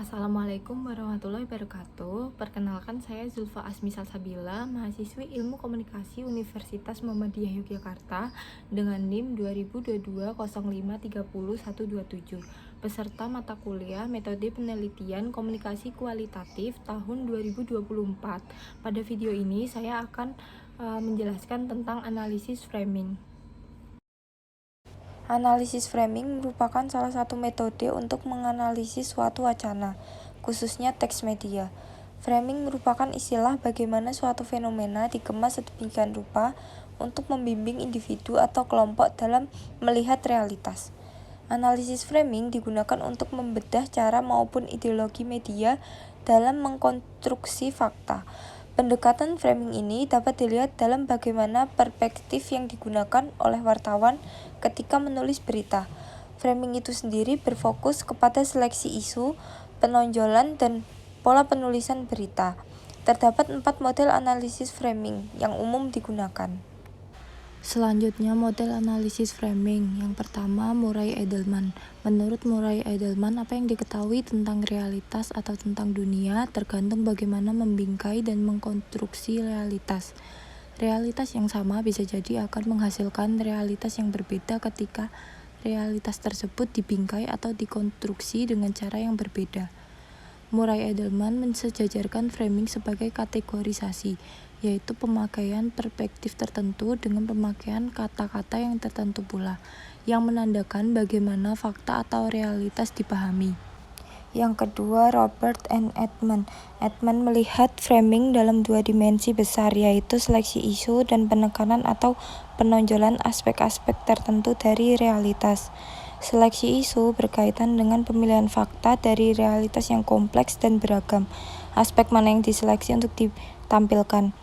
Assalamualaikum warahmatullahi wabarakatuh. Perkenalkan, saya Zulfa Asmi Salsabila, mahasiswi Ilmu Komunikasi Universitas Muhammadiyah Yogyakarta dengan NIM 2022 0530 127. Peserta mata kuliah Metode Penelitian Komunikasi Kualitatif tahun 2024. Pada video ini saya akan menjelaskan tentang analisis framing. Analisis framing merupakan salah satu metode untuk menganalisis suatu wacana, khususnya teks media. Framing merupakan istilah bagaimana suatu fenomena dikemas sedemikian rupa untuk membimbing individu atau kelompok dalam melihat realitas. Analisis framing digunakan untuk membedah cara maupun ideologi media dalam mengkonstruksi fakta. Pendekatan framing ini dapat dilihat dalam bagaimana perspektif yang digunakan oleh wartawan ketika menulis berita. Framing itu sendiri berfokus kepada seleksi isu, penonjolan, dan pola penulisan berita. Terdapat 4 model analisis framing yang umum digunakan. Selanjutnya, model analisis framing. Yang pertama, Murray-Edelman. Menurut Murray-Edelman, apa yang diketahui tentang realitas atau tentang dunia tergantung bagaimana membingkai dan mengkonstruksi realitas. Realitas yang sama bisa jadi akan menghasilkan realitas yang berbeda ketika realitas tersebut dibingkai atau dikonstruksi dengan cara yang berbeda. Murray-Edelman mensejajarkan framing sebagai kategorisasi, yaitu pemakaian perspektif tertentu dengan pemakaian kata-kata yang tertentu pula, yang menandakan bagaimana fakta atau realitas dipahami. Yang kedua, Robert and Edman. Edman melihat framing dalam 2 dimensi besar, yaitu seleksi isu dan penekanan atau penonjolan aspek-aspek tertentu dari realitas. Seleksi isu berkaitan dengan pemilihan fakta dari realitas yang kompleks dan beragam. Aspek mana yang diseleksi untuk ditampilkan.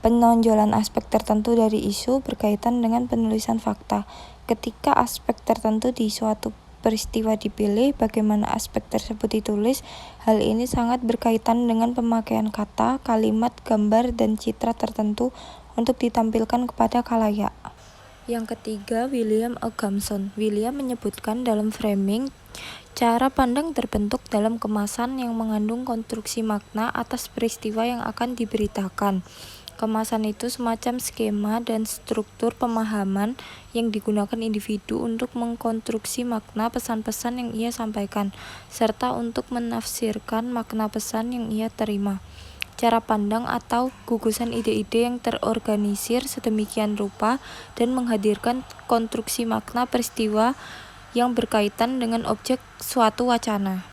Penonjolan aspek tertentu dari isu berkaitan dengan penulisan fakta. Ketika aspek tertentu di suatu peristiwa dipilih, bagaimana aspek tersebut ditulis. Hal ini sangat berkaitan dengan pemakaian kata, kalimat, gambar, dan citra tertentu untuk ditampilkan kepada khalayak. Yang ketiga, William Agamson. William menyebutkan dalam framing, cara pandang terbentuk dalam kemasan yang mengandung konstruksi makna atas peristiwa yang akan diberitakan. Kemasan itu semacam skema dan struktur pemahaman yang digunakan individu untuk mengkonstruksi makna pesan-pesan yang ia sampaikan, serta untuk menafsirkan makna pesan yang ia terima. Cara pandang atau gugusan ide-ide yang terorganisir sedemikian rupa dan menghadirkan konstruksi makna peristiwa yang berkaitan dengan objek suatu wacana.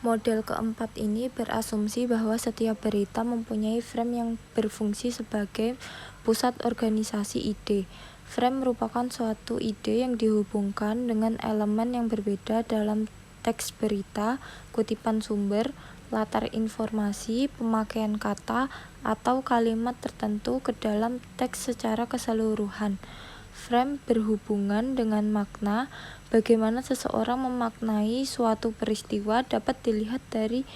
Model keempat ini berasumsi bahwa setiap berita mempunyai frame yang berfungsi sebagai pusat organisasi ide. Frame merupakan suatu ide yang dihubungkan dengan elemen yang berbeda dalam teks berita, kutipan sumber, latar informasi, pemakaian kata, atau kalimat tertentu ke dalam teks secara keseluruhan. Frame berhubungan dengan makna. Bagaimana seseorang memaknai suatu peristiwa dapat dilihat dari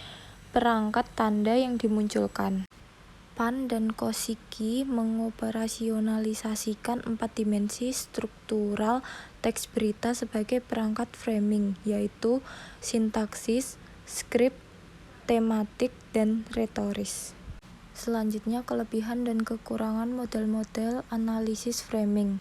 perangkat tanda yang dimunculkan. Pan dan Kosicki mengoperasionalisasikan 4 dimensi struktural teks berita sebagai perangkat framing, yaitu sintaksis, skrip, tematik, dan retoris. Selanjutnya, kelebihan dan kekurangan model-model analisis framing.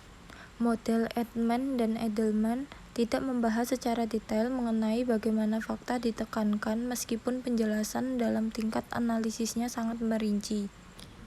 Model Edman dan Edelman tidak membahas secara detail mengenai bagaimana fakta ditekankan meskipun penjelasan dalam tingkat analisisnya sangat merinci.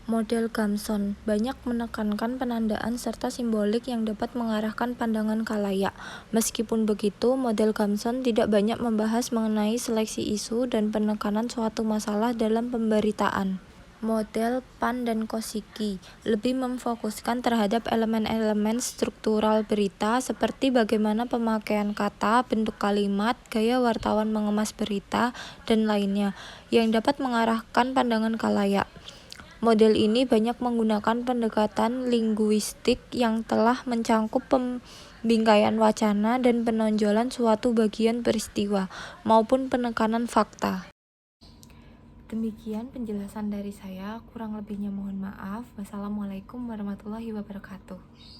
Model Gamson banyak menekankan penandaan serta simbolik yang dapat mengarahkan pandangan khalayak. Meskipun begitu, model Gamson tidak banyak membahas mengenai seleksi isu dan penekanan suatu masalah dalam pemberitaan. Model Pan dan Kosicki lebih memfokuskan terhadap elemen-elemen struktural berita seperti bagaimana pemakaian kata, bentuk kalimat, gaya wartawan mengemas berita, dan lainnya, yang dapat mengarahkan pandangan khalayak. Model ini banyak menggunakan pendekatan linguistik yang telah mencangkup pembingkaian wacana dan penonjolan suatu bagian peristiwa, maupun penekanan fakta. Demikian penjelasan dari saya, kurang lebihnya mohon maaf. Wassalamualaikum warahmatullahi wabarakatuh.